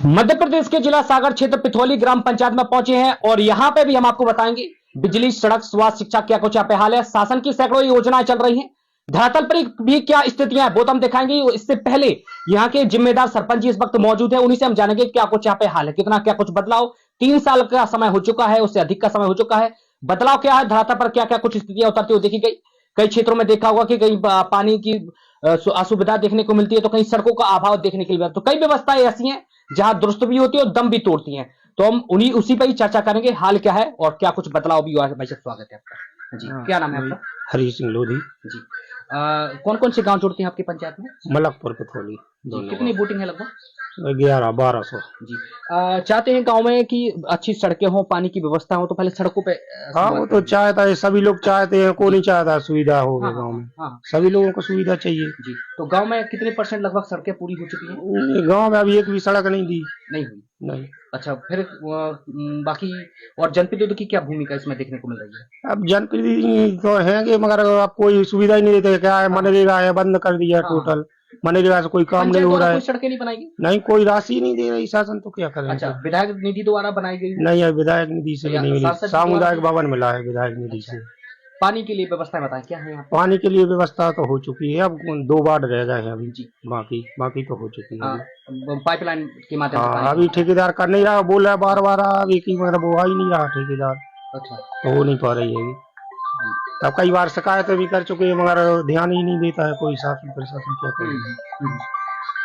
मध्य प्रदेश के जिला सागर क्षेत्र पिथौली ग्राम पंचायत में पहुंचे हैं और यहां पे भी हम आपको बताएंगे बिजली, सड़क, स्वास्थ्य, शिक्षा क्या कुछ यहाँ पे हाल है। शासन की सैकड़ों योजनाएं चल रही हैं, धरातल पर भी क्या स्थितियां है वो तो हम दिखाएंगे। इससे पहले यहाँ के जिम्मेदार सरपंच जी इस वक्त मौजूद है, उन्हीं से हम जानेंगे क्या कुछ यहाँ पे हाल है, कितना क्या कुछ बदलाव। 3 साल का समय हो चुका है, उससे अधिक का समय हो चुका है। बदलाव क्या है, धरातल पर क्या क्या कुछ स्थितियां उतरती हुई देखी गई। कई क्षेत्रों में देखा होगा कि कहीं पानी की असुविधा देखने को मिलती है, तो कहीं सड़कों का अभाव देखने के लिए, तो कई व्यवस्थाएं ऐसी हैं जहां दुरुस्त भी होती है और दम भी तोड़ती हैं। तो हम उसी पर ही चर्चा करेंगे, हाल क्या है और क्या कुछ बदलाव भी हुआ है। भाई साहब स्वागत है आपका जी। क्या नाम है आपका? हरी सिंह लोधी जी। कौन कौन से गांव जुड़ते हैं आपकी पंचायत में? मलकपुर पिथौली। कितनी वोटिंग है लगभग? 1100-1200 जी। चाहते हैं गांव में कि अच्छी सड़कें हो, पानी की व्यवस्था हो, तो पहले सड़कों पे हाँ वो तो चाहता है, सभी लोग चाहते हैं, कोई नहीं चाहता सुविधा हो हाँ, गाँव में। हाँ, सभी लोगों को सुविधा चाहिए जी। तो गांव में कितने % लगभग सड़कें पूरी हो चुकी हैं? गाँव में अभी एक भी सड़क नहीं दी। नहीं हुई? नहीं। अच्छा, फिर बाकी और जनप्रतिनिधियों की क्या भूमिका इसमें देखने को मिल रही है? अब जनप्रतिनिधि तो हैं मगर अब कोई सुविधा ही नहीं देते। क्या है, मनरेगा है बंद कर दिया टोटल। मनरेगा से कोई काम नहीं हो रहा है। कोई सड़कें नहीं बनाई गई? नहीं, कोई राशि नहीं दे रही शासन, तो क्या करें। अच्छा, विधायक निधि द्वारा बनाई गई? नहीं है, विधायक निधि से नहीं मिली, सामुदायिक भवन मिला है विधायक निधि से। पानी के लिए व्यवस्था बताएं क्या है यहाँ? पानी के लिए व्यवस्था तो हो चुकी है, अब 2 वार्ड रह गए हैं अभी जी। बाकी तो हो चुकी है। पाइपलाइन के माध्यम से? हाँ, अभी ठेकेदार कर नहीं रहा, बोल रहा है बार अभी की, मगर वो आ ही नहीं रहा ठेकेदार। अच्छा, तो हो नहीं पा रही है। तब कई बार शिकायतें भी कर चुके हैं मगर ध्यान ही नहीं देता है कोई शासन प्रशासन, क्या करे।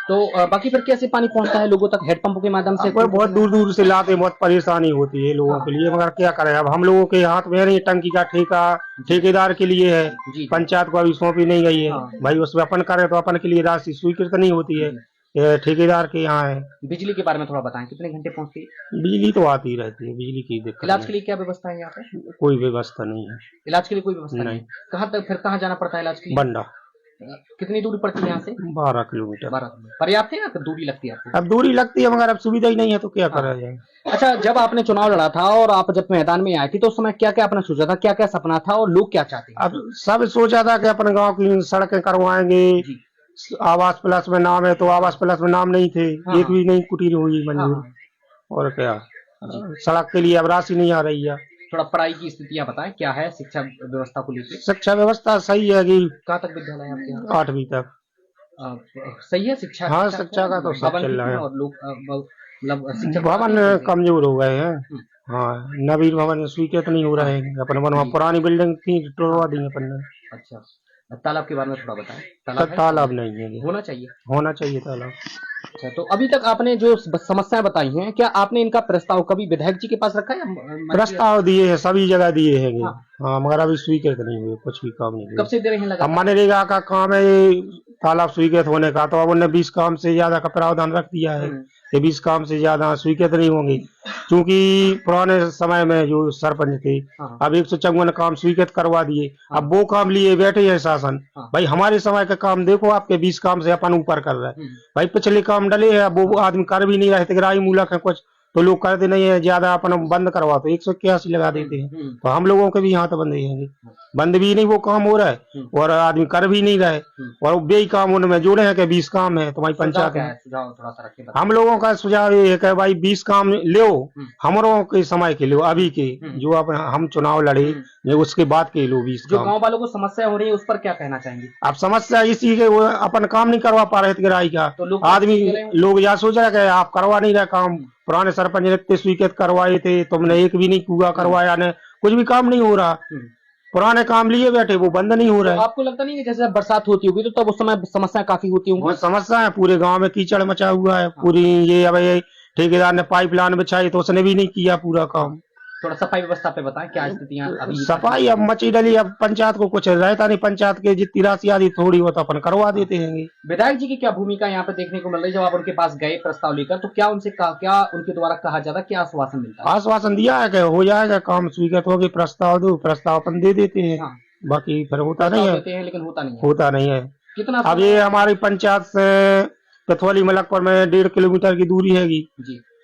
तो बाकी फिर कैसे पानी पहुंचता है लोगों तक? हेडपंपों के माध्यम से? बहुत दूर दूर से लाते, बहुत परेशानी होती है लोगों के लिए, मगर क्या करें। अब हम लोगों के हाथ में नहीं, टंकी का ठेका ठेकेदार के लिए है, पंचायत को अभी सौंपी नहीं गई है। भाई उसमें अपन करे तो अपन के लिए राशि स्वीकृत नहीं होती है, ठेकेदार के यहाँ है। बिजली के बारे में थोड़ा बताएं, कितने घंटे पहुंचती है? बिजली तो आती रहती है, बिजली की दिक्कत। इलाज के लिए क्या व्यवस्था है यहाँ पे? कोई व्यवस्था नहीं है। इलाज के लिए कोई व्यवस्था नहीं? कहाँ तक फिर कहाँ जाना पड़ता है इलाज के लिए? बंडा। कितनी दूरी पड़ती है यहाँ से? 12 किलोमीटर। 12 किलोमीटर पर्याप्त है या फिर दूरी लगती है आपको? अब दूरी लगती है मगर अब सुविधा ही नहीं है, तो क्या करा जाए। अच्छा, जब आपने चुनाव लड़ा था और आप जब मैदान में आई थी तो उस समय क्या क्या आपने सोचा था, क्या क्या सपना था और लोग क्या चाहते हैं? अब सब सोचा था कि अपने गांव की सड़कें करवाएंगे। आवास प्लस में नाम है, तो आवास प्लस में नाम नहीं थे। एक भी नहीं कुटीर हुई मंजूर। और क्या, सड़क के लिए अब राशि नहीं आ रही है। थोड़ा पढ़ाई की स्थितियां बताएं, क्या है शिक्षा व्यवस्था को लेकर? शिक्षा व्यवस्था सही है कि कहाँ तक विद्यालय है आपके यहाँ? 8वीं तक सही है शिक्षा? हाँ, शिक्षा का तो सब चल रहा है। और लोग मतलब शिक्षक भवन कमजोर हो गए हैं। हाँ, नवीन भवन स्वीकृत नहीं हो रहे हैं। अपन वहाँ पुरानी बिल्डिंग थी, तोड़वा दी अपन ने। अच्छा, तालाब के बारे में थोड़ा बताएं। तालाब नहीं है, होना चाहिए, होना चाहिए तालाब। अच्छा, तो अभी तक आपने जो समस्याएं बताई हैं, क्या आपने इनका प्रस्ताव कभी विधायक जी के पास रखा है? प्रस्ताव दिए हैं, सभी जगह दिए हैं। हाँ, मगर अभी स्वीकृत नहीं हुए, कुछ भी काम नहीं हुआ। कब से दे रहे हैं लगातार? मनरेगा का काम है तालाब स्वीकृत होने का, तो अब उन्होंने 20 काम से ज्यादा का प्रावधान रख दिया है। ये 20 काम से ज्यादा स्वीकृत नहीं होंगे, क्योंकि पुराने समय में जो सरपंच थे अब 154 काम स्वीकृत करवा दिए। अब वो काम लिए बैठे हैं शासन। भाई हमारे समय का काम देखो, आपके 20 काम से अपन ऊपर कर रहे हैं। भाई पिछले काम डले हैं, वो आदमी कर भी नहीं रहे थे, ग्राही मूलक है कुछ, तो लोग करते नहीं है ज्यादा, अपन बंद करवा तो 181 लगा देते हैं। तो हम लोगों के भी यहाँ तो बंद ही बंद भी नहीं, वो काम हो रहा है और आदमी कर भी नहीं रहे, और बेई काम उनमें जोड़े हैं कि 20 काम है तुम्हारी पंचायत में। हम लोगों का सुझाव ये है कि भाई 20 काम लो, हम लोगों के समय के लो, अभी के जो अब हम चुनाव लड़े उसके बाद के लो 20 जो गाँव वालों को समस्या हो रही है उस पर क्या कहना चाहेंगे? अब समस्या इसी के, वो अपन काम नहीं करवा पा रहे थे ग्राही का, तो आदमी लोग यह सोच रहे आप करवा नहीं रहे काम। पुराने सरपंच ने स्वीकृत करवाए थे, तुमने एक भी नहीं पूरा करवाया, ने कुछ भी काम नहीं हो रहा। पुराने काम लिए बैठे, वो बंद नहीं हो रहा है। आपको लगता नहीं है जैसे बरसात होती होगी तो तब उस समय समस्या काफी होती होंगी? समस्या है, पूरे गांव में कीचड़ मचा हुआ है पूरी। ये अब ठेकेदार ने पाइपलाइन बिछाई तो उसने भी नहीं किया पूरा काम। थोड़ा सफाई व्यवस्था पे बताएं, क्या स्थितियां अभी? सफाई अब मची डली, अब पंचायत को कुछ रहता नहीं, पंचायत के जितनी राशि आदि थोड़ी हो तो अपन करवा देते हैं। विधायक जी की क्या भूमिका यहाँ पे देखने को मिल रही है? जब आप उनके पास गए प्रस्ताव लेकर तो क्या उनसे क्या उनके द्वारा कहा जाता, क्या आश्वासन मिलता है? आश्वासन दिया है कि हो जाएगा काम, स्वीकृत होगी, प्रस्ताव दो, प्रस्ताव अपन दे देते हैं। बाकी फिर होता नहीं है, लेकिन होता नहीं है। कितना अब ये हमारी पंचायत से पिथौली मलकपुर में 1.5 किलोमीटर की दूरी हैगी,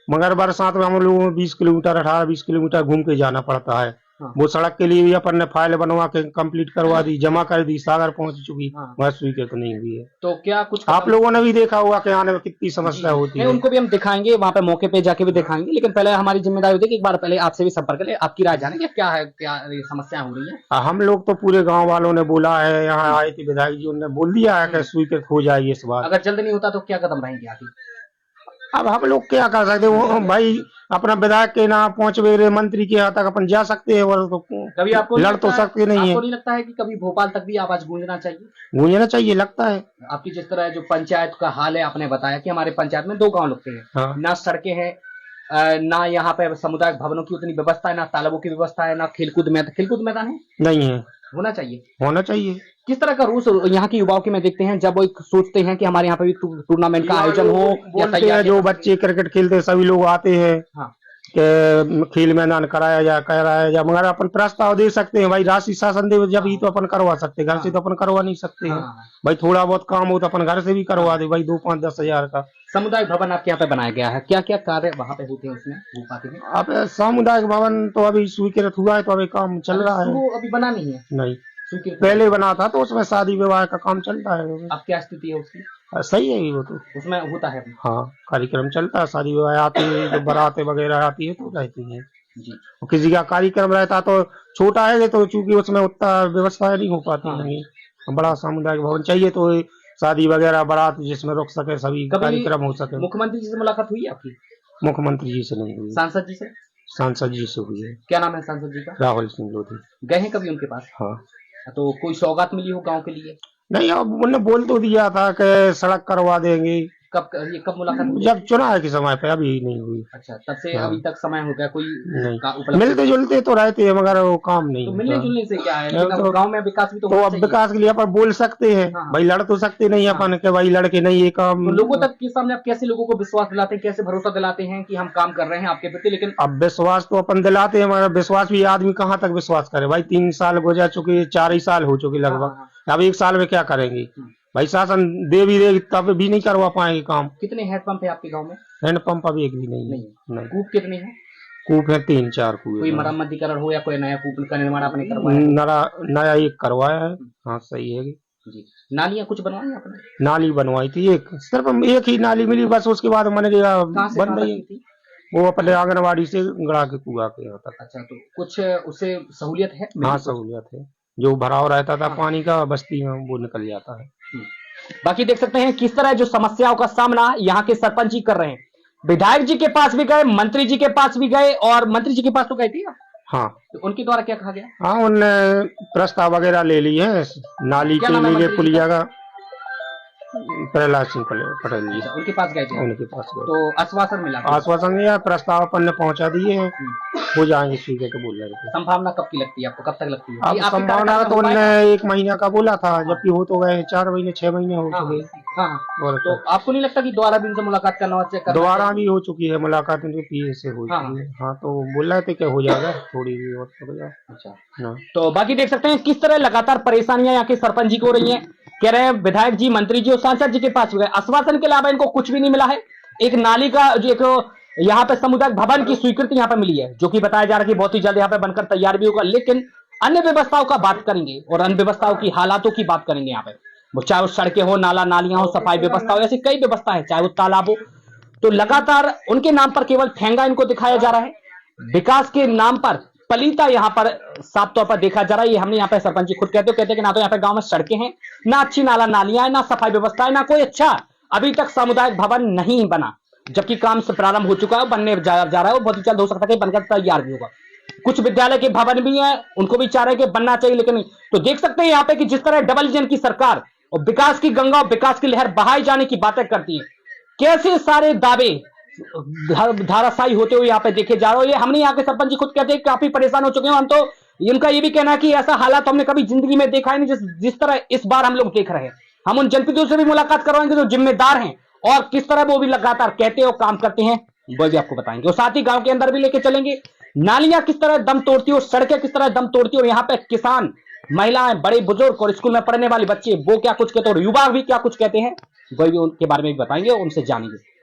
मगर बरसात में हम लोगों को 20 किलोमीटर 18-20 किलोमीटर घूम के जाना पड़ता है। हाँ। वो सड़क के लिए भी अपन ने फाइल बनवा के कंप्लीट करवा दी, जमा कर दी, सागर पहुंच चुकी, हाँ। वह स्वीकृत नहीं हुई है। तो क्या कुछ आप लोगों ने भी देखा होगा कि आने में कितनी समस्या होती नहीं, है। उनको भी हम दिखाएंगे, वहां पे मौके पे जाके भी दिखाएंगे, लेकिन पहले हमारी जिम्मेदारी होती है कि एक बार पहले आपसे भी संपर्क करें, आपकी राय जाने कि क्या है, क्या ये समस्या हो रही है। हम लोग तो पूरे गांव वालों ने बोला है, यहाँ आए थे विधायक जी, उन्होंने बोल दिया है कि स्वीकृत हो जाएगी इस बार। अगर जल्द नहीं होता तो क्या कदम रहेंगे आगे? अब हम लोग क्या कर सकते हैं, वो भाई अपना विधायक के ना पहुंच रहे मंत्री के यहाँ तक अपन जा सकते हैं, वो तो कभी आपको लड़ तो सकते नहीं है। आपको नहीं लगता है कि कभी भोपाल तक भी आवाज गूंजना चाहिए? गूंजना चाहिए, लगता है। आपकी जिस तरह जो पंचायत का हाल है, आपने बताया कि हमारे पंचायत में 2 गांव लगते हैं, हाँ। ना सड़कें हैं, ना यहाँ पे सामुदायिक भवनों की उतनी व्यवस्था है, ना तालाबों की व्यवस्था है, ना खेलकूद मैदान है। नहीं है, होना चाहिए। होना चाहिए। किस तरह का रूस यहाँ के युवाओं के में देखते हैं, जब वो सोचते हैं कि हमारे यहाँ पे भी टूर्नामेंट का आयोजन हो या बोलते हैं जो बच्चे क्रिकेट खेलते हैं सभी लोग आते हैं हाँ। कि खेल मैदान कराया जा, मगर अपन प्रस्ताव दे सकते हैं भाई, राशि शासन दे जब ही तो अपन करवा सकते हैं, घर से तो अपन करवा नहीं सकते हैं। भाई थोड़ा बहुत काम हो तो अपन घर से भी करवा दे भाई, 2, 5, 10 हजार का। सामुदायिक भवन आपके यहाँ पे बनाया गया है, क्या क्या कार्य वहाँ पे होते हैं उसमें हो पाते हैं? अब सामुदायिक भवन तो अभी स्वीकृत हुआ है, तो अभी काम चल रहा है। वो अभी बना नहीं है? नहीं, स्वीकृत पहले बना था तो उसमें शादी विवाह का काम चल रहा है। अब क्या स्थिति है उसकी? सही है वो तो, उसमें होता है? हाँ, कार्यक्रम चलता है, शादी विवाह आती है, जो बारातें वगैरह आती है तो रहती है जी। किसी का कार्यक्रम रहता तो छोटा है तो चूंकि उसमें उतना व्यवस्था नहीं हो पाती है। बड़ा सामुदायिक भवन चाहिए तो शादी वगैरह बारात जिसमें रुक सके, सभी कार्यक्रम हो सके। मुख्यमंत्री जी से मुलाकात हुई है आपकी? मुख्यमंत्री जी से नहीं हुई, सांसद जी से? सांसद जी से हुई है। क्या नाम है सांसद जी का? राहुल सिंह लोधी। गए हैं कभी उनके पास? हाँ। तो कोई सौगात मिली हो गांव के लिए? नहीं, अब उन्होंने बोल तो दिया था कि सड़क करवा देंगे। कब मुलाकात हुई? जब चुनाव के समय पे, अभी नहीं हुई। अच्छा, तब से हाँ। अभी तक समय हो गया, कोई नहीं, मिलते जुलते तो रहते हैं मगर वो काम नहीं तो होता। मिलने जुलने से क्या है, तो लेकिन गांव में विकास भी तो अब होना चाहिए। विकास के लिए अपन बोल सकते हैं, भाई लड़ तो सकते नहीं अपन के भाई लड़के नहीं ये काम। तो लोगों तक के सामने आप कैसे लोगों को विश्वास दिलाते हैं, कैसे भरोसा दिलाते हैं कि हम काम कर रहे हैं आपके प्रति? लेकिन अब विश्वास तो अपन दिलाते हैं मगर विश्वास भी आदमी कहाँ तक विश्वास करे भाई, 3 साल गुजर चुके, 4 ही साल हो चुके लगभग, अब 1 साल में क्या करेंगे भाई, शासन दे भी देगी तब भी नहीं करवा पाएंगे काम। कितने हैंडपंप है आपके गांव में? हैंडपंप अभी एक भी नहीं है। कूप कितने हैं? कूप है 3-4 कूप। कोई मरम्मतीकरण हो या कोई नया कूप का निर्माण आपने करवाया? नया एक करवाया है। हाँ, सही है जी। नालियां कुछ बनवाई आपने? नाली बनवाई थी, एक सिर्फ एक ही नाली मिली बस, उसके बाद मनरेगा बन रही थी। वो अपने आंगनबाड़ी से गड़ा के कुआ के यहाँ तक। अच्छा, तो कुछ उससे सहूलियत है? हाँ, सहूलियत है, जो भराव रहता था पानी का बस्ती में वो निकल जाता है। बाकी देख सकते हैं किस तरह जो समस्याओं का सामना यहाँ के सरपंच जी कर रहे हैं। विधायक जी के पास भी गए, मंत्री जी के पास भी गए, और मंत्री जी के पास तो गए थे। हाँ, तो उनके द्वारा क्या कहा गया? हाँ, उनने प्रस्ताव वगैरह ले लिए हैं नाली के लिए, पुलिया का। प्रहलाद सिंह पटेल जी। उनके पास गए थे? उनके पास गए तो आश्वासन मिला? आश्वासन दिया, प्रस्ताव अपन ने पहुंचा दिए हैं, हो जाएंगे स्वीकृत तो बोल रहे थे। संभावना कब की लगती है आपको, कब तक लगती है? अब संभावना तो उन्होंने 1 महीना का बोला था, जबकि हो तो गए 4 महीने 6 महीने हो चुके। हाँ, तो आपको नहीं लगता कि दोबारा भी उनसे मुलाकात करना चाहिए? दोबारा भी हो चुकी है मुलाकात, उनके पीए से हो चुकी है। हाँ, तो बोल रहे थे कि हो जाएगा, थोड़ी भी और हो जाए। अच्छा, तो बाकी देख सकते हैं किस तरह लगातार परेशानियां यहाँ के सरपंच जी को हो रही हैं। कह रहे हैं विधायक जी, मंत्री जी और सांसद जी के पास गए, आश्वासन के अलावा इनको कुछ भी नहीं मिला है। एक नाली का जो एक यहाँ पे सामुदायिक भवन की स्वीकृति यहाँ पे मिली है, जो कि बताया जा रहा है कि बहुत ही जल्द यहाँ पे बनकर तैयार भी होगा, लेकिन अन्य व्यवस्थाओं का बात करेंगे और अन्य व्यवस्थाओं की हालातों की बात करेंगे। यहाँ पे चाहे वो सड़कें हो, नाला नालियां हो, सफाई व्यवस्था हो, ऐसी कई व्यवस्था है, चाहे वो तालाब हो, तो लगातार उनके नाम पर केवल ठेंगा इनको दिखाया जा रहा है। विकास के नाम पर पलीता यहाँ पर साफ तौर पर देखा जा रहा है। ये हमने यहाँ पे सरपंच जी खुद कहते हैं कि ना तो यहाँ पे गांव में सड़कें हैं, ना अच्छी नाला नालियां हैं, ना सफाई व्यवस्था है, ना कोई अच्छा अभी तक सामुदायिक भवन नहीं बना, जबकि काम से प्रारंभ हो चुका है, बनने जा रहा है, वो बहुत ही जल्द हो सकता है कि बनकर तैयार भी होगा। कुछ विद्यालय के भवन भी हैं, उनको भी चाह रहे हैं कि बनना चाहिए, लेकिन तो देख सकते हैं यहाँ पे कि जिस तरह डबल इंजन की सरकार और विकास की गंगा और विकास की लहर बहाए जाने की बातें करती है, कैसे सारे दावे धाराशायी होते हुए यहाँ पे देखे जा रहे हो। ये हमने यहाँ के सरपंच जी खुद कहते हैं काफी परेशान हो चुके हैं हम, तो इनका ये भी कहना है कि ऐसा हालात हमने कभी जिंदगी में देखा है नहीं जिस तरह इस बार हम लोग देख रहे हैं। हम उन जनप्रतिनिधियों से भी मुलाकात करवाएंगे जो जिम्मेदार हैं और किस तरह वो भी लगातार कहते हैं और काम करते हैं, वो भी आपको बताएंगे, और साथ ही गांव के अंदर भी लेके चलेंगे। नालियां किस तरह दम तोड़ती है और सड़कें किस तरह दम तोड़ती है, और यहाँ पे किसान, महिलाएं, बड़े बुजुर्ग और स्कूल में पढ़ने वाले बच्चे वो क्या कुछ कहते हैं और युवा भी क्या कुछ कहते हैं, वही भी उनके बारे में भी बताएंगे और उनसे जानेंगे।